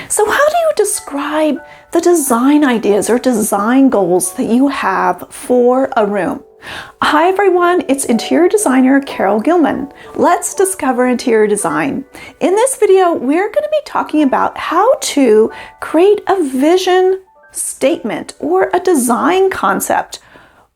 So how do you describe the design ideas or design goals that you have for a room? Hi everyone, it's interior designer Carol Gilman. Let's discover interior design. In this video, we're going to be talking about how to create a vision statement or a design concept,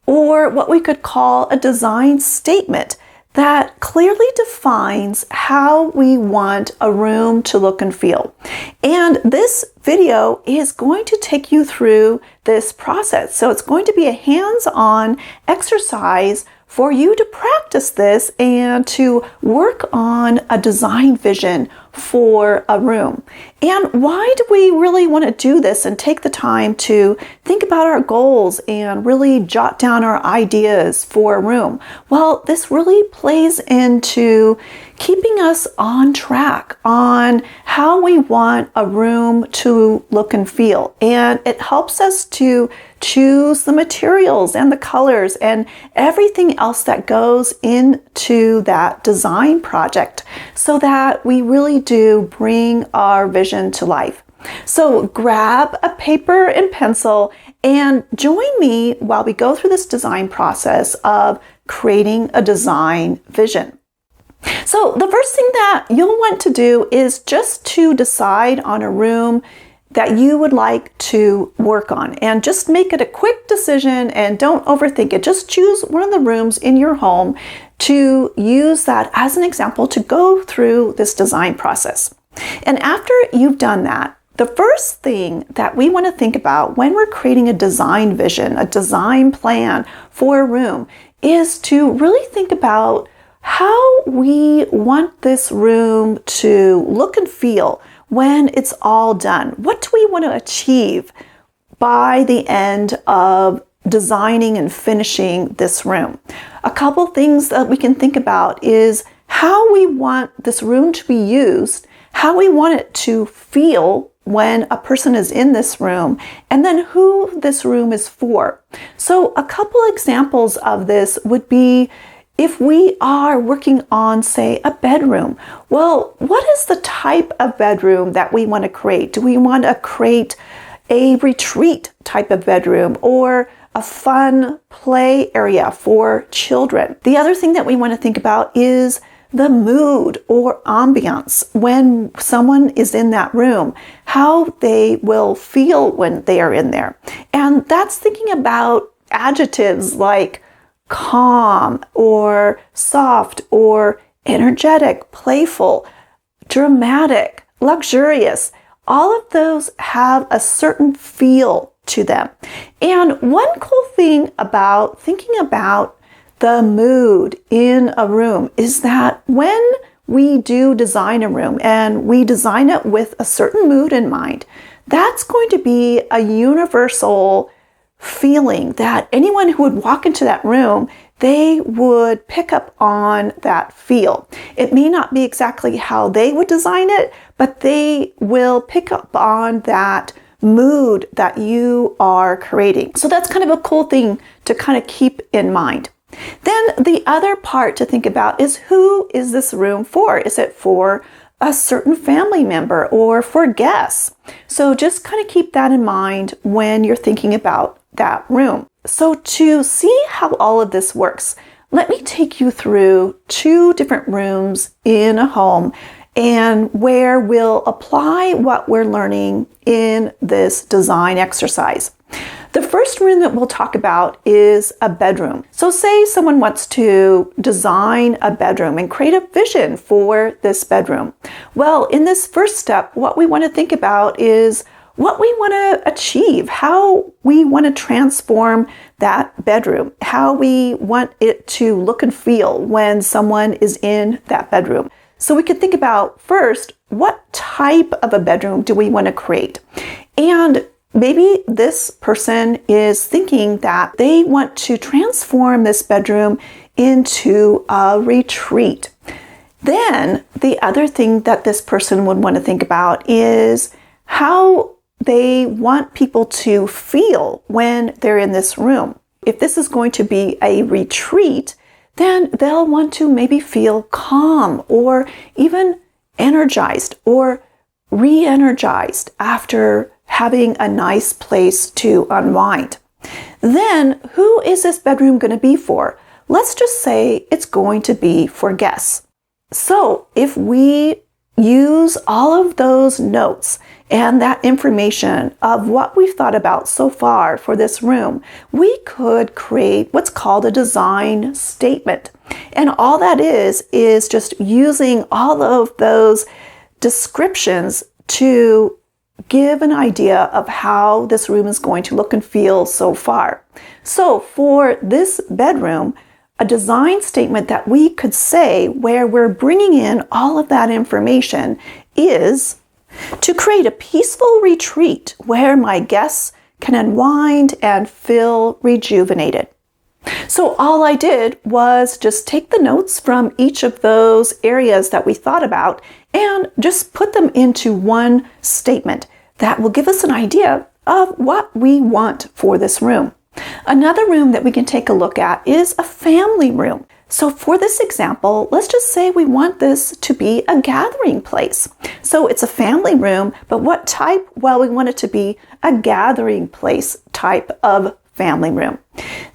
or what we could call a design statement that clearly defines how we want a room to look and feel. And this video is going to take you through this process. So it's going to be a hands-on exercise for you to practice this and to work on a design vision for a room. And why do we really want to do this and take the time to think about our goals and really jot down our ideas for a room? Well, this really plays into keeping us on track on how we want a room to look and feel. And it helps us to choose the materials and the colors and everything else that goes into that design project so that we really do bring our vision to life. So grab a paper and pencil and join me while we go through this design process of creating a design vision. So the first thing that you'll want to do is just to decide on a room that you would like to work on, and just make it a quick decision and don't overthink it. Just choose one of the rooms in your home to use that as an example to go through this design process. And after you've done that, the first thing that we want to think about when we're creating a design vision, a design plan for a room, is to really think about how we want this room to look and feel when it's all done. What do we want to achieve by the end of designing and finishing this room? A couple things that we can think about is how we want this room to be used, how we want it to feel when a person is in this room, and then who this room is for. So a couple examples of this would be if we are working on, say, a bedroom. Well, what is the type of bedroom that we want to create? Do we want to create a retreat type of bedroom or a fun play area for children? The other thing that we want to think about is the mood or ambiance when someone is in that room, how they will feel when they are in there. And that's thinking about adjectives like calm or soft or energetic, playful, dramatic, luxurious. All of those have a certain feel to them. And one cool thing about thinking about the mood in a room is that when we do design a room and we design it with a certain mood in mind, that's going to be a universal feeling that anyone who would walk into that room, they would pick up on that feel. It may not be exactly how they would design it, but they will pick up on that mood that you are creating. So that's kind of a cool thing to kind of keep in mind. Then the other part to think about is, who is this room for? Is it for a certain family member or for guests? So just kind of keep that in mind when you're thinking about that room. So to see how all of this works, let me take you through two different rooms in a home and where we'll apply what we're learning in this design exercise. The first room that we'll talk about is a bedroom. So say someone wants to design a bedroom and create a vision for this bedroom. Well, in this first step, what we want to think about is what we want to achieve, how we want to transform that bedroom, how we want it to look and feel when someone is in that bedroom. So we could think about first, what type of a bedroom do we want to create? And maybe this person is thinking that they want to transform this bedroom into a retreat. Then the other thing that this person would want to think about is how they want people to feel when they're in this room. If this is going to be a retreat, then they'll want to maybe feel calm or even energized or re-energized after having a nice place to unwind. Then, who is this bedroom going to be for? Let's just say it's going to be for guests. So if we use all of those notes and that information of what we've thought about so far for this room, we could create what's called a design statement. And all that is just using all of those descriptions to give an idea of how this room is going to look and feel so far. So for this bedroom, a design statement that we could say where we're bringing in all of that information is to create a peaceful retreat where my guests can unwind and feel rejuvenated. So all I did was just take the notes from each of those areas that we thought about and just put them into one statement that will give us an idea of what we want for this room. Another room that we can take a look at is a family room. So for this example, let's just say we want this to be a gathering place. So it's a family room, but what type? Well, we want it to be a gathering place type of family room.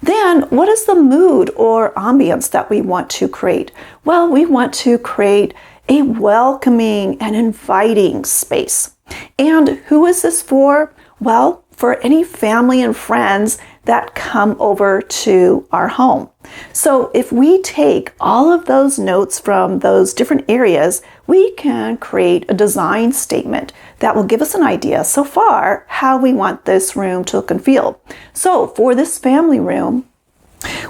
Then what is the mood or ambience that we want to create? Well, we want to create a welcoming and inviting space. And who is this for? Well, for any family and friends that come over to our home. So if we take all of those notes from those different areas, we can create a design statement that will give us an idea so far how we want this room to look and feel. So for this family room,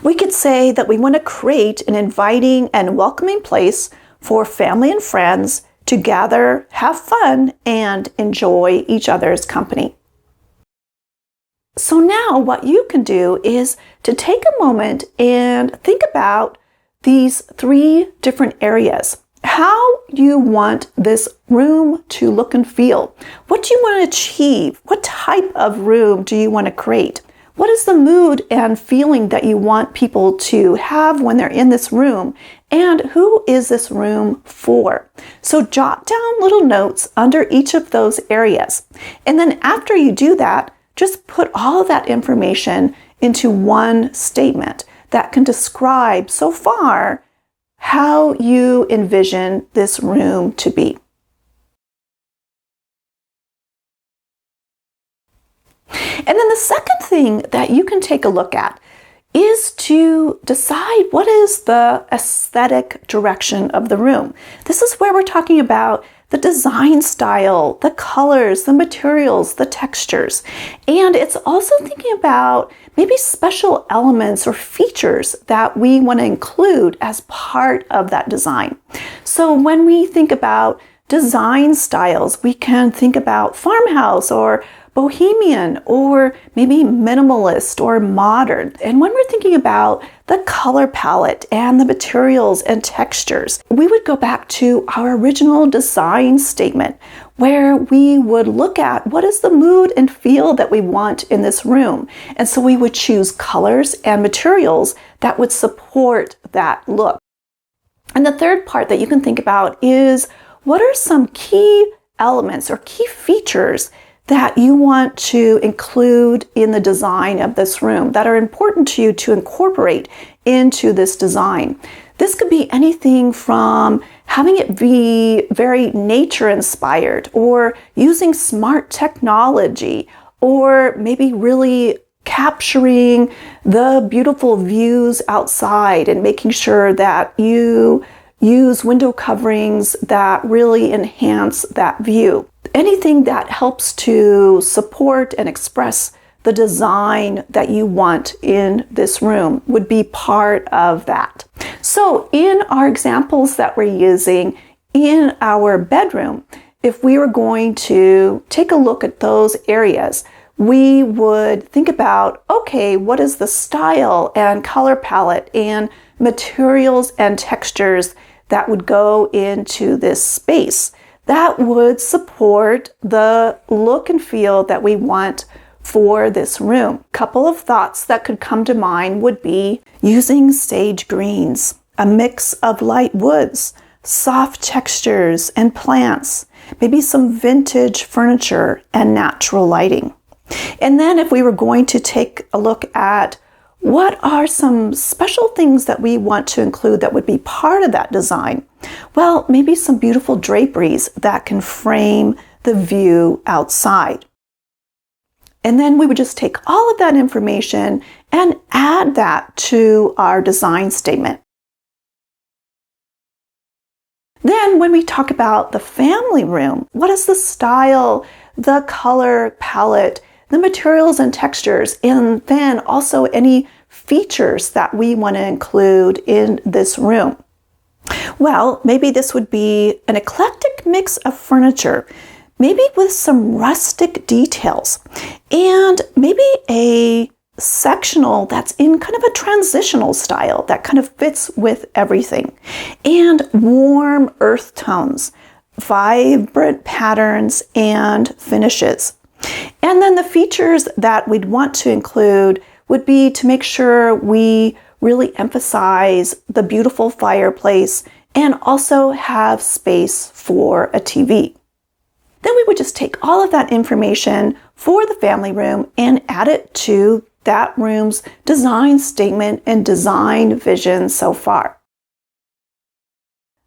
we could say that we want to create an inviting and welcoming place for family and friends to gather, have fun, and enjoy each other's company. So now what you can do is to take a moment and think about these 3 different areas. How you want this room to look and feel. What do you want to achieve? What type of room do you want to create? What is the mood and feeling that you want people to have when they're in this room? And who is this room for? So jot down little notes under each of those areas. And then after you do that, just put all of that information into one statement that can describe so far how you envision this room to be. And then the second thing that you can take a look at is to decide what is the aesthetic direction of the room. This is where we're talking about the design style, the colors, the materials, the textures. And it's also thinking about maybe special elements or features that we want to include as part of that design. So when we think about design styles, we can think about farmhouse or bohemian or maybe minimalist or modern. And when we're thinking about the color palette and the materials and textures, we would go back to our original design statement where we would look at what is the mood and feel that we want in this room. And so we would choose colors and materials that would support that look. And the third part that you can think about is what are some key elements or key features that you want to include in the design of this room that are important to you to incorporate into this design. This could be anything from having it be very nature inspired or using smart technology or maybe really capturing the beautiful views outside and making sure that you use window coverings that really enhance that view. Anything that helps to support and express the design that you want in this room would be part of that. So in our examples that we're using in our bedroom, if we were going to take a look at those areas, we would think about, okay, what is the style and color palette and materials and textures that would go into this space that would support the look and feel that we want for this room. Couple of thoughts that could come to mind would be using sage greens, a mix of light woods, soft textures and plants, maybe some vintage furniture and natural lighting. And then if we were going to take a look at what are some special things that we want to include that would be part of that design, well, maybe some beautiful draperies that can frame the view outside. And then we would just take all of that information and add that to our design statement. Then when we talk about the family room, what is the style, the color palette, the materials and textures, and then also any features that we want to include in this room? Well, maybe this would be an eclectic mix of furniture, maybe with some rustic details, and maybe a sectional that's in kind of a transitional style that kind of fits with everything, and warm earth tones, vibrant patterns and finishes. And then the features that we'd want to include would be to make sure we really emphasize the beautiful fireplace and also have space for a TV. Then we would just take all of that information for the family room and add it to that room's design statement and design vision so far.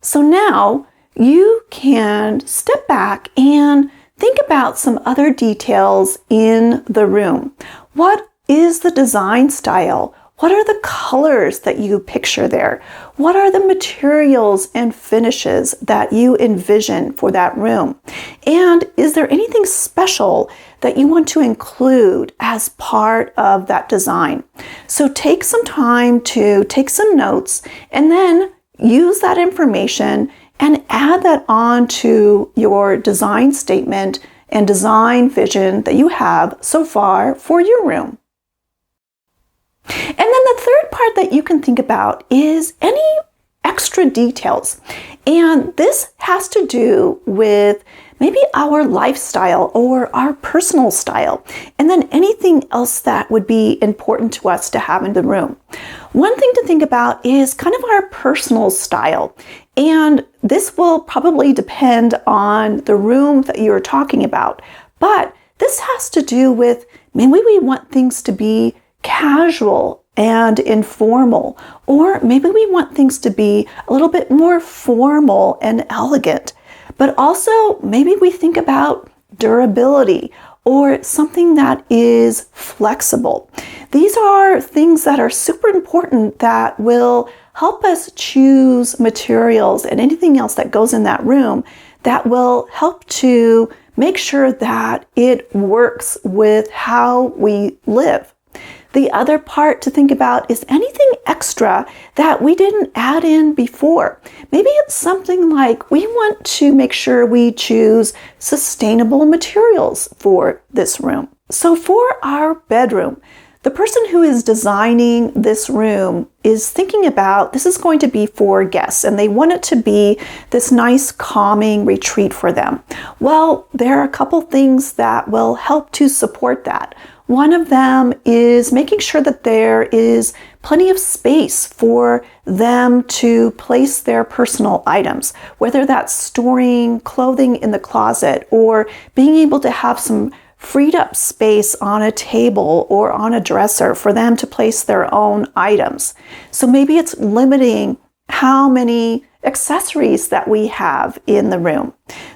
So now you can step back and think about some other details in the room. What is the design style? What are the colors that you picture there? What are the materials and finishes that you envision for that room? And is there anything special that you want to include as part of that design? So take some time to take some notes and then use that information and add that on to your design statement and design vision that you have so far for your room. And then the third part that you can think about is any extra details. And this has to do with maybe our lifestyle or our personal style, and then anything else that would be important to us to have in the room. One thing to think about is kind of our personal style. And this will probably depend on the room that you're talking about. But this has to do with maybe we want things to be casual and informal, or maybe we want things to be a little bit more formal and elegant. But also maybe we think about durability or something that is flexible. These are things that are super important that will help us choose materials and anything else that goes in that room that will help to make sure that it works with how we live. The other part to think about is anything extra that we didn't add in before. Maybe it's something like we want to make sure we choose sustainable materials for this room. So for our bedroom, the person who is designing this room is thinking about this is going to be for guests and they want it to be this nice calming retreat for them. Well, there are a couple things that will help to support that. One of them is making sure that there is plenty of space for them to place their personal items, whether that's storing clothing in the closet or being able to have some freed up space on a table or on a dresser for them to place their own items. So maybe it's limiting how many accessories that we have in the room.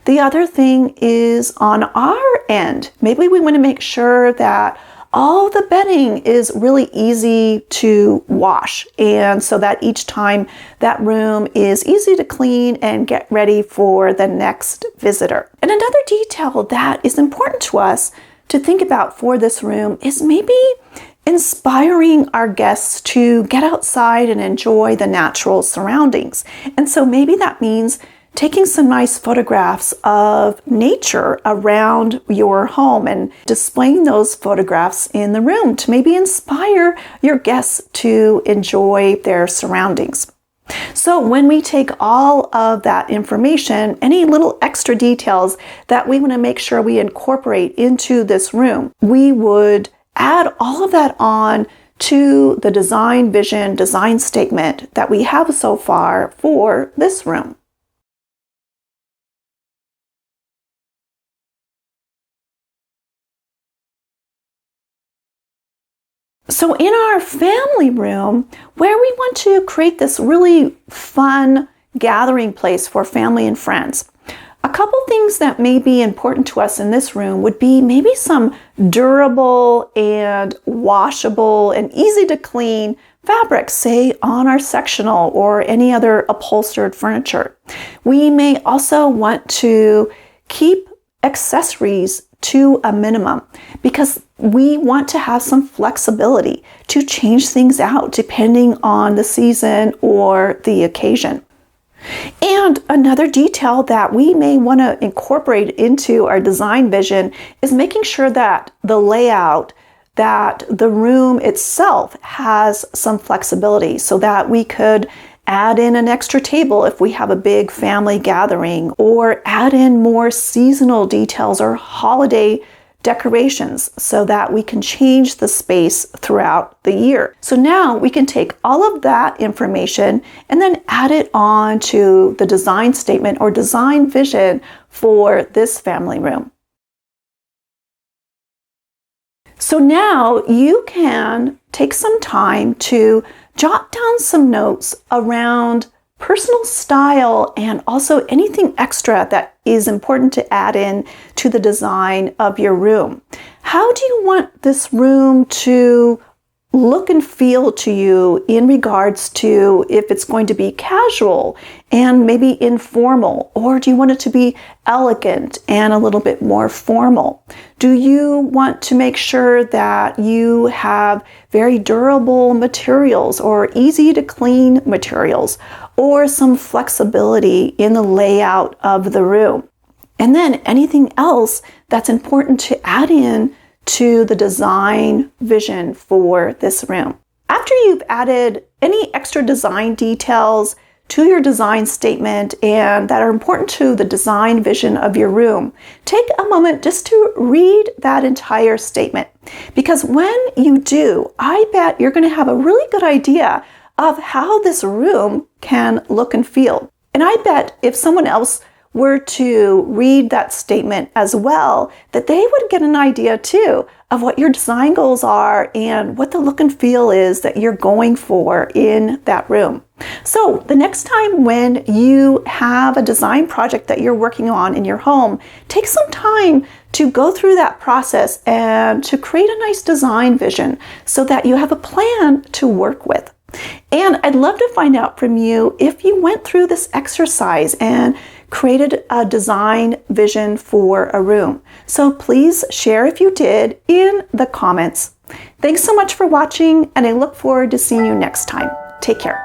The other thing is on our end, maybe we want to make sure that all the bedding is really easy to wash, and so that each time that room is easy to clean and get ready for the next visitor. And another detail that is important to us to think about for this room is maybe inspiring our guests to get outside and enjoy the natural surroundings. And so maybe that means taking some nice photographs of nature around your home and displaying those photographs in the room to maybe inspire your guests to enjoy their surroundings. So when we take all of that information, any little extra details that we want to make sure we incorporate into this room, we would add all of that on to the design vision, design statement that we have so far for this room. So in our family room, where we want to create this really fun gathering place for family and friends, a couple things that may be important to us in this room would be maybe some durable and washable and easy to clean fabrics, say on our sectional or any other upholstered furniture. We may also want to keep accessories to a minimum because we want to have some flexibility to change things out depending on the season or the occasion. And another detail that we may want to incorporate into our design vision is making sure that the layout, that the room itself has some flexibility so that we could add in an extra table if we have a big family gathering, or add in more seasonal details or holiday decorations so that we can change the space throughout the year. So now we can take all of that information and then add it on to the design statement or design vision for this family room. So now you can take some time to jot down some notes around personal style and also anything extra that is important to add in to the design of your room. How do you want this room to look and feel to you in regards to if it's going to be casual and maybe informal, or do you want it to be elegant and a little bit more formal? Do you want to make sure that you have very durable materials or easy to clean materials, or some flexibility in the layout of the room? And then anything else that's important to add in to the design vision for this room. After you've added any extra design details to your design statement and that are important to the design vision of your room, take a moment just to read that entire statement. Because when you do, I bet you're going to have a really good idea of how this room can look and feel. And I bet if someone else were to read that statement as well, that they would get an idea too of what your design goals are and what the look and feel is that you're going for in that room. So the next time when you have a design project that you're working on in your home, take some time to go through that process and to create a nice design vision so that you have a plan to work with. And I'd love to find out from you if you went through this exercise and created a design vision for a room. So please share if you did in the comments. Thanks so much for watching, and I look forward to seeing you next time. Take care.